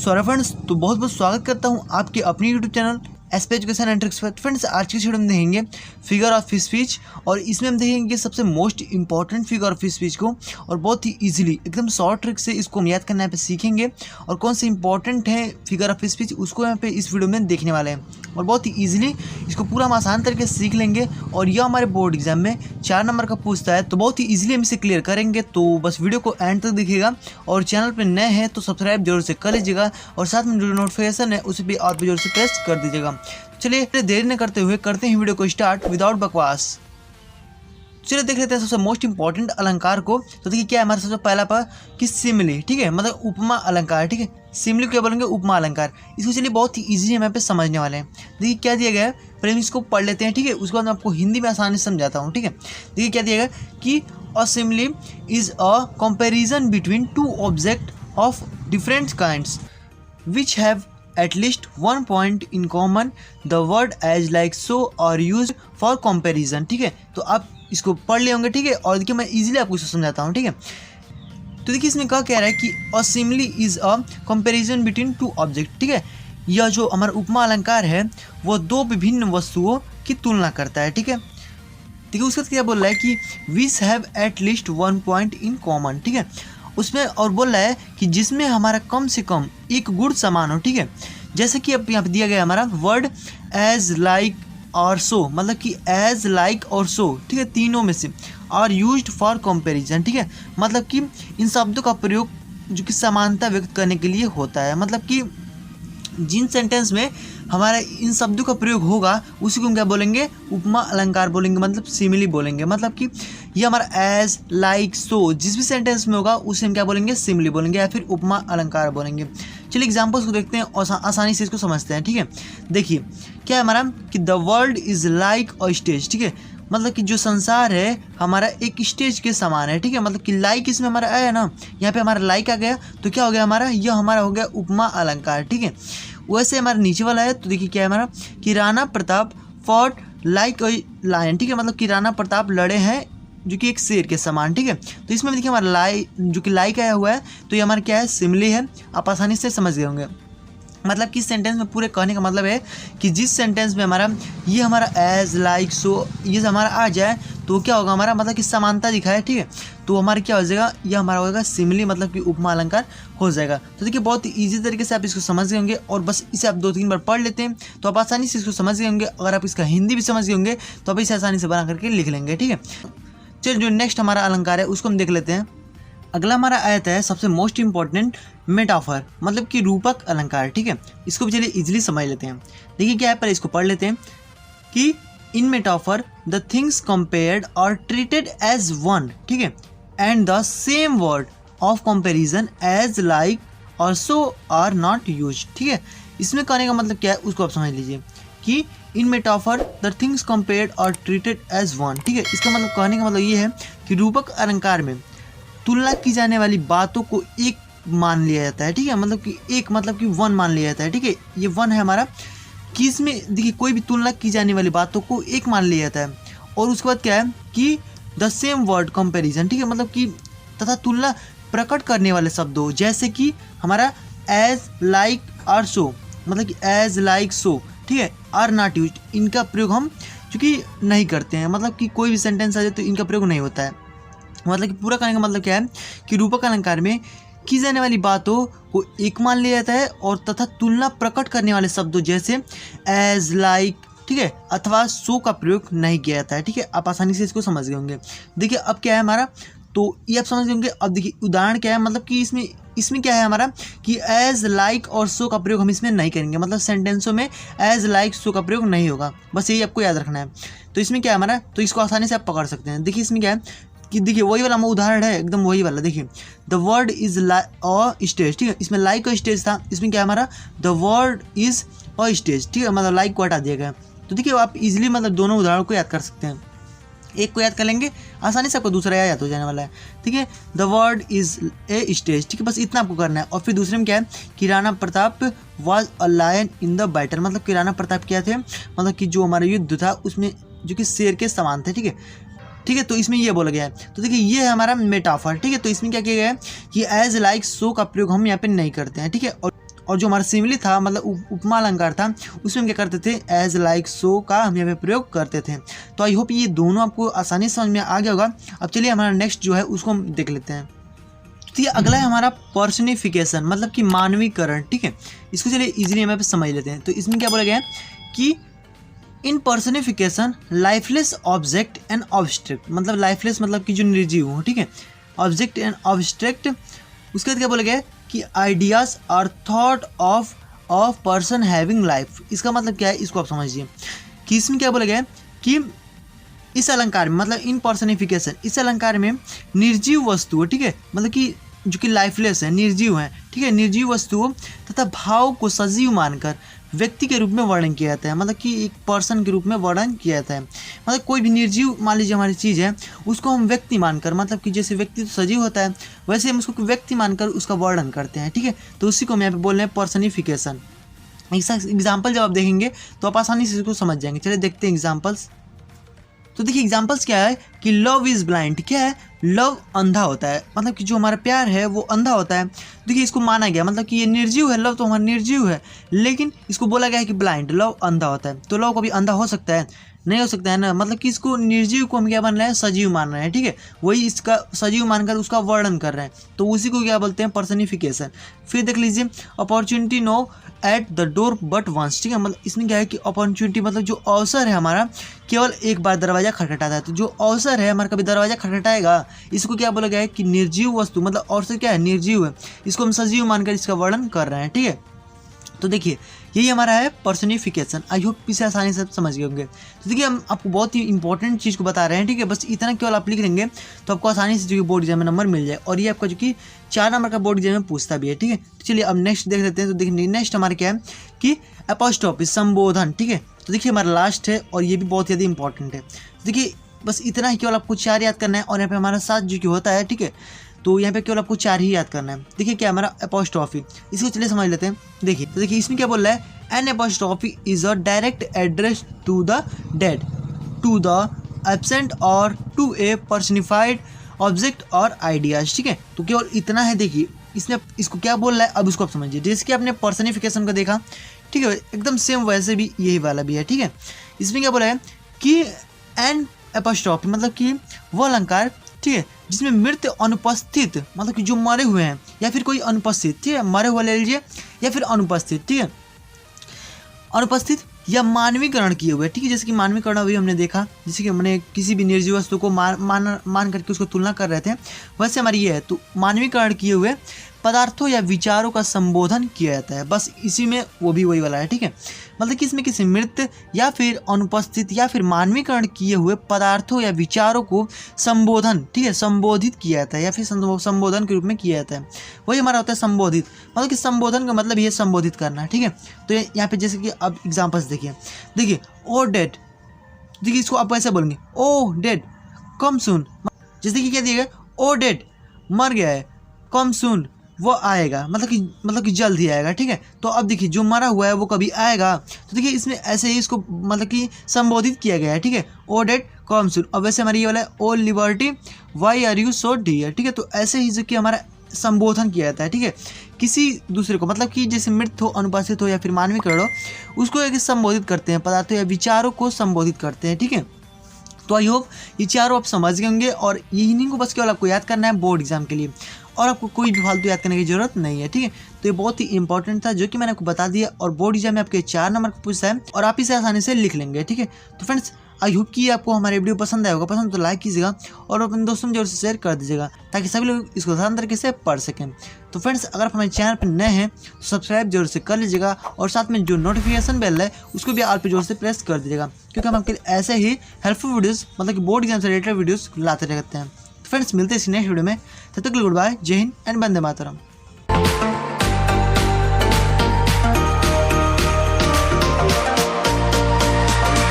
Sorry friends, तो बहुत बहुत स्वागत करता हूं आपके अपने YouTube channel SP education and tricks पर। फ्रेंड्स, आज की वीडियो में देखेंगे फिगर ऑफ स्पीच, और इसमें हम देखेंगे सबसे most important figure of speech को, और बहुत ही इजीली एकदम शॉर्ट ट्रिक से इसको हम याद करना यहाँ पे सीखेंगे, और कौन से इंपॉर्टेंट है फिगर ऑफ स्पीच उसको यहाँ पे इस वीडियो में देखने वाले हैं, और बहुत ही ईजिली इसको पूरा हम आसान तरीके से सीख लेंगे। और यह हमारे बोर्ड एग्जाम में 4 नंबर का पूछता है, तो बहुत ही ईजिली हम इसे क्लियर करेंगे। तो बस वीडियो को एंड तक देखिएगा, और चैनल पर नए हैं तो सब्सक्राइब जरूर से कर लीजिएगा, और साथ में जो नोटिफिकेशन है उसे भी आप जरूर से प्रेस कर दीजिएगा। चलिए देर न करते हुए करते हैं वीडियो को स्टार्ट विदाउट बकवास। चलिए देख लेते हैं सबसे मोस्ट इंपॉर्टेंट अलंकार को। तो देखिए क्या है हमारा सबसे पहला पर कि सिमिली, ठीक है, मतलब उपमा अलंकार, ठीक है। सिमिली क्या बोलेंगे? उपमा अलंकार। इसको चलिए बहुत ही इजी है यहाँ पे समझने वाले हैं। देखिए क्या दिया गया है, पहले इसको पढ़ लेते हैं, ठीक है, उसके बाद मैं आपको हिंदी में आसानी से समझाता हूँ, ठीक है। देखिए क्या दिया गया कि a simile is a comparison between two object of different kinds which have at least one point in common. The word as like so are used for comparison, ठीक है। तो आप इसको पढ़ लिए होंगे, ठीक है, और देखिए मैं इजीली आपको इसको समझाता हूँ, ठीक है। तो देखिए इसमें क्या कह रहा है कि a simile is a comparison between two object, ठीक है। यह जो हमारा उपमा अलंकार है वो दो विभिन्न वस्तुओं की तुलना करता है, ठीक है। देखिए उसके बाद क्या बोल रहा है कि which have at least one point in common, ठीक है। उसमें और बोल रहा है कि जिसमें हमारा कम से कम एक गुण समान हो, ठीक है। जैसे कि अब यहाँ पे दिया गया हमारा वर्ड एज लाइक और सो, मतलब कि एज लाइक और सो, ठीक है, तीनों में से आर यूज्ड फॉर कंपैरिजन, ठीक है। मतलब कि इन शब्दों का प्रयोग जो कि समानता व्यक्त करने के लिए होता है, मतलब कि जिन सेंटेंस में हमारा इन शब्दों का प्रयोग होगा उसी को हम क्या बोलेंगे? उपमा अलंकार बोलेंगे, मतलब सिमिली बोलेंगे। मतलब कि ये हमारा एज लाइक सो जिस भी सेंटेंस में होगा उसे हम क्या बोलेंगे? सिमिली बोलेंगे, या फिर उपमा अलंकार बोलेंगे। चलिए एग्जांपल्स को देखते हैं और आसानी से इसको समझते हैं, ठीक है। देखिए क्या है हमारा कि the world is like a stage, ठीक है, मतलब कि जो संसार है हमारा एक स्टेज के समान है, ठीक है। मतलब कि लाइक इसमें हमारा आया ना, यहाँ पे हमारा लाइक आ गया, तो क्या हो गया हमारा? यह हमारा हो गया उपमा अलंकार, ठीक है। वैसे हमारा नीचे वाला है, तो देखिए क्या है हमारा कि Rana Pratap fought like lion, ठीक है, मतलब कि राणा प्रताप लड़े हैं जो कि एक शेर के समान, ठीक है। तो इसमें देखिए हमारा लाई जो कि लाइक आया हुआ है, तो ये हमारा क्या है? सिमिली है। आप आसानी से समझ गए होंगे। मतलब कि सेंटेंस में पूरे कहने का मतलब है कि जिस सेंटेंस में हमारा ये हमारा एज लाइक सो ये हमारा आ जाए तो क्या होगा हमारा? मतलब कि समानता दिखाए, ठीक है, तो हमारा क्या हो जाएगा? ये हमारा होगा सिमिली, मतलब कि उपमा अलंकार हो जाएगा। तो देखिए बहुत ही ईजी तरीके से आप इसको समझ गए होंगे, और बस इसे आप 2-3 बार पढ़ लेते हैं तो आप आसानी से इसको समझ गए होंगे। अगर आप इसका हिंदी भी समझ गए होंगे तो आप इसे आसानी से बना करके लिख लेंगे, ठीक है। चलिए जो नेक्स्ट हमारा अलंकार है उसको हम देख लेते हैं। अगला हमारा आयत है सबसे मोस्ट इंपॉर्टेंट मेटाफर, मतलब कि रूपक अलंकार, ठीक है। इसको भी चलिए इजीली समझ लेते हैं। देखिए क्या है, पहले इसको पढ़ लेते हैं कि in metaphor the things compared are treated as one, ठीक है, and the same word of comparison as like और सो आर नॉट यूज्ड, ठीक है। इसमें कहने का मतलब क्या है उसको आप समझ लीजिए कि in metaphor the things compared are treated as one, ठीक है। इसका मतलब कहने का मतलब ये है कि रूपक अलंकार में तुलना की जाने वाली बातों को एक मान लिया जाता है, ठीक है, मतलब कि एक मतलब कि वन मान लिया जाता है, ठीक है। ये वन है हमारा कि इसमें देखिए कोई भी तुलना की जाने वाली बातों को एक मान लिया जाता है। और उसके बाद क्या है कि द सेम वर्ड कंपैरिजन, ठीक है, मतलब कि तथा तुलना प्रकट करने वाले शब्दों जैसे कि हमारा एज लाइक आर सो, मतलब कि एज लाइक सो, ठीक है, आर नॉट यूज्ड, इनका प्रयोग हम चूँकि नहीं करते हैं। मतलब कि कोई भी सेंटेंस आ जाए तो इनका प्रयोग नहीं होता है। मतलब कि पूरा कहने का मतलब क्या है कि रूपक अलंकार में की जाने वाली बातों को एक मान लिया जाता है, और तथा तुलना प्रकट करने वाले शब्दों जैसे एज लाइक, ठीक है, अथवा सो का प्रयोग नहीं किया जाता है, ठीक है। आप आसानी से इसको समझ गए होंगे। देखिए अब क्या है हमारा, तो ये आप समझ गए होंगे। अब देखिए उदाहरण क्या है, मतलब कि इसमें क्या है हमारा कि एज लाइक और सो का प्रयोग हम इसमें नहीं करेंगे, मतलब सेंटेंसों में एज लाइक सो का प्रयोग नहीं होगा, बस यही आपको याद रखना है। तो इसमें क्या है हमारा, तो इसको आसानी से आप पकड़ सकते हैं। देखिए इसमें क्या है कि देखिए वही वाला उदाहरण है, एकदम वही वाला। देखिए the word is a stage, ठीक है, इसमें लाइक अ स्टेज था, इसमें क्या है हमारा the word is a stage, ठीक है, मतलब लाइक को हटा दिया गया। तो देखिए आप इजीली मतलब दोनों उदाहरण को याद कर सकते हैं। एक को याद कर लेंगे आसानी से, आपको दूसरा याद हो जाने वाला है, ठीक है। The word is a stage, ठीक है, बस इतना आपको करना है। और फिर दूसरे में क्या है कि Rana Pratap was a lion in the battle, मतलब कि राणा प्रताप क्या थे? मतलब कि जो हमारा युद्ध था उसमें जो कि शेर के समान थे, ठीक है, ठीक है। तो इसमें ये बोला गया है, तो देखिए ये है हमारा मेटाफर, ठीक है। तो इसमें क्या किया गया है कि एज लाइक सो का प्रयोग हम यहाँ पे नहीं करते हैं, ठीक है। और जो हमारा सिमिली था मतलब उपमा अलंकार था, उसमें हम क्या करते थे, एज लाइक सो का हम यहाँ पे प्रयोग करते थे। तो आई होप ये दोनों आपको आसानी से समझ में आ गया होगा। अब चलिए हमारा नेक्स्ट जो है उसको हम देख लेते हैं। तो ये अगला है हमारा पर्सनिफिकेशन, मतलब कि मानवीकरण। ठीक है, इसको चलिए इजीली हम यहाँ पे समझ लेते हैं। तो इसमें क्या बोला गया है कि in personification lifeless object and abstract, मतलब लाइफलेस मतलब कि जो निर्जीव हो, ठीक है, ऑब्जेक्ट एंड ऑब्स्ट्रैक्ट। उसके बाद क्या बोला गया है कि ideas are thought of person having life. इसका मतलब क्या है, इसको आप समझिए कि इसमें क्या बोला गया है कि इस अलंकार में, मतलब इन पर्सनिफिकेशन, इस अलंकार में निर्जीव वस्तु, ठीक है, मतलब कि जो कि लाइफलेस है, निर्जीव है, ठीक है, निर्जीव वस्तुओं तथा भाव को सजीव मानकर व्यक्ति के रूप में वर्णन किया जाता है, मतलब कि एक पर्सन के रूप में वर्णन किया जाता है। मतलब कोई भी निर्जीव मान लीजिए हमारी चीज़ है, उसको हम व्यक्ति मानकर, मतलब कि जैसे व्यक्ति तो सजीव होता है वैसे हम उसको व्यक्ति मानकर उसका वर्णन करते हैं। ठीक है, तो उसी को हम यहाँ पे बोल रहे हैं पर्सनिफिकेशन। एग्जाम्पल जब आप देखेंगे तो आप आसानी से इसको समझ जाएंगे। चलिए देखते हैं एग्जाम्पल्स। तो देखिए एग्जाम्पल्स क्या है कि लव इज़ ब्लाइंड। क्या है, लव अंधा होता है, मतलब कि जो हमारा प्यार है वो अंधा होता है। देखिए इसको माना गया, मतलब कि ये निर्जीव है, लव तो हमारा निर्जीव है, लेकिन इसको बोला गया है कि ब्लाइंड, लव अंधा होता है। तो लव कभी अंधा हो सकता है, नहीं हो सकता है ना, मतलब कि इसको निर्जीव को हम क्या मान रहे हैं, सजीव मान रहे हैं। ठीक है, वही इसका सजीव मानकर उसका वर्णन कर रहे हैं, तो उसी को क्या बोलते हैं, पर्सनिफिकेशन। फिर देख लीजिए अपॉर्चुनिटी नो at the door but once. ठीक है, मतलब इसमें क्या है कि अपॉर्चुनिटी मतलब जो अवसर है हमारा केवल एक बार दरवाजा खटखटाता है। तो जो अवसर है हमारा कभी दरवाजा खटखटाएगा, इसको क्या बोला गया है कि निर्जीव वस्तु, मतलब अवसर क्या है, निर्जीव है, इसको हम सजीव मानकर इसका वर्णन कर रहे हैं। ठीक है, तो देखिए यही हमारा है पर्सनिफिकेशन। आई होप इसे आसानी से समझ गए होंगे। तो देखिए हम आपको बहुत ही इंपॉर्टेंट चीज़ को बता रहे हैं। ठीक है, बस इतना केवल आप लिख लेंगे तो आपको आसानी से जो बोर्ड एग्जाम में नंबर मिल जाए, और ये आपका जो कि 4 नंबर का बोर्ड एग्जाम में पूछता भी है। ठीक है, तो चलिए अब नेक्स्ट देख लेते हैं। तो देखिए नेक्स्ट हमारा क्या है कि एपोस्ट्रोफी, संबोधन। ठीक है, तो देखिए हमारा लास्ट है और ये भी बहुत ज़्यादा इंपॉर्टेंट है। तो देखिए बस इतना ही केवल आपको 4 याद करना है, और यहाँ पे हमारा 7 जो कि होता है। ठीक है, तो यहाँ पे केवल आपको 4 ही याद करना है। देखिए क्या हमारा एपोस्ट्रोफी, इसको चलिए समझ लेते हैं। देखिए तो देखिए इसमें क्या बोल रहा है, an apostrophe is a direct address to the dead, to the absent और टू ए पर्सनिफाइड ऑब्जेक्ट और आइडियाज। ठीक है, तो केवल इतना है। देखिए इसमें इसको क्या बोल रहा है, अब उसको आप समझिए। जैसे कि आपने पर्सनिफिकेशन को देखा, ठीक है, एकदम सेम वैसे भी यही वाला भी है। ठीक है, इसमें क्या बोला है कि एन एपोस्ट्रोफी मतलब कि वो अलंकार, ठीक है, जिसमें मृत अनुपस्थित, मतलब कि जो मरे हुए हैं या फिर कोई अनुपस्थित, ठीक है, मरे हुए ले लीजिए या फिर अनुपस्थित, ठीक है, अनुपस्थित या मानवीकरण किए हुए। ठीक है, जैसे कि मानवीकरण अभी हमने देखा, जैसे कि हमने किसी भी निर्जीव वस्तु को मान करके उसको तुलना कर रहे थे, वैसे हमारी ये है। तो मानवीकरण किए हुए पदार्थों या विचारों का संबोधन किया जाता है, बस इसी में वो भी वही वाला है। ठीक है, मतलब कि इसमें किसी मृत या फिर अनुपस्थित या फिर मानवीकरण किए हुए पदार्थों या विचारों को संबोधन, ठीक है, संबोधित किया जाता है या फिर संबोधन के रूप में किया जाता है। वही हमारा होता है संबोधित, मतलब कि संबोधन का मतलब ये संबोधित करना। ठीक है, तो यहाँ पे जैसे कि अब एग्जाम्पल्स देखिए ओ डेड। देखिए इसको आप ऐसे बोलेंगे, ओ डेड कम सून। जैसे कि क्या दिया गया, ओ डेड मर गया है, कम सून वो आएगा, मतलब कि जल्द ही आएगा। ठीक है, तो अब देखिए जो मरा हुआ है वो कभी आएगा, तो देखिए इसमें ऐसे ही इसको मतलब कि संबोधित किया गया है। ठीक है, ओ डेड कम सून। अब वैसे हमारी ये वाला है, O liberty why are you so dear. ठीक है, तो ऐसे ही जो कि हमारा संबोधन किया जाता है। ठीक है, किसी दूसरे को, मतलब कि जैसे मृत हो, अनुपस्थित हो या फिर मानवीकरण हो, उसको एक संबोधित करते हैं, पदार्थों या विचारों को संबोधित करते हैं। ठीक है, तो आई होप ये चारों आप समझ गए होंगे, और इन्हीं को बस केवल आपको याद करना है बोर्ड एग्जाम के लिए, और आपको कोई भी फालतू याद करने की जरूरत नहीं है। ठीक है, तो ये बहुत ही इंपॉर्टेंट था जो कि मैंने आपको बता दिया, और बोर्ड एग्जाम में आपके 4 नंबर पूछता है और आप इसे आसानी से लिख लेंगे। ठीक है, तो फ्रेंड्स आई होप कि आपको हमारे वीडियो पसंद आया होगा। पसंद तो लाइक कीजिएगा और अपने दोस्तों में जरूर से शेयर कर दीजिएगा, ताकि सभी लोग इसको आसान तरीके से पढ़ सकें। तो फ्रेंड्स अगर आप हमारे चैनल पर नए हैं तो सब्सक्राइब जरूर से कर लीजिएगा, और साथ में जो नोटिफिकेशन बेल है उसको भी ऑल पे जोर से प्रेस कर दीजिएगा, क्योंकि हम आपके ऐसे ही हेल्पफुल वीडियोस, मतलब कि बोर्ड एग्जाम से रिलेटेड वीडियोस लाते रहते हैं। तो फ्रेंड्स मिलते हैं इस नेक्स्ट वीडियो में, तब तक गुड बाय, जय हिंद एंड वंदे मातरम।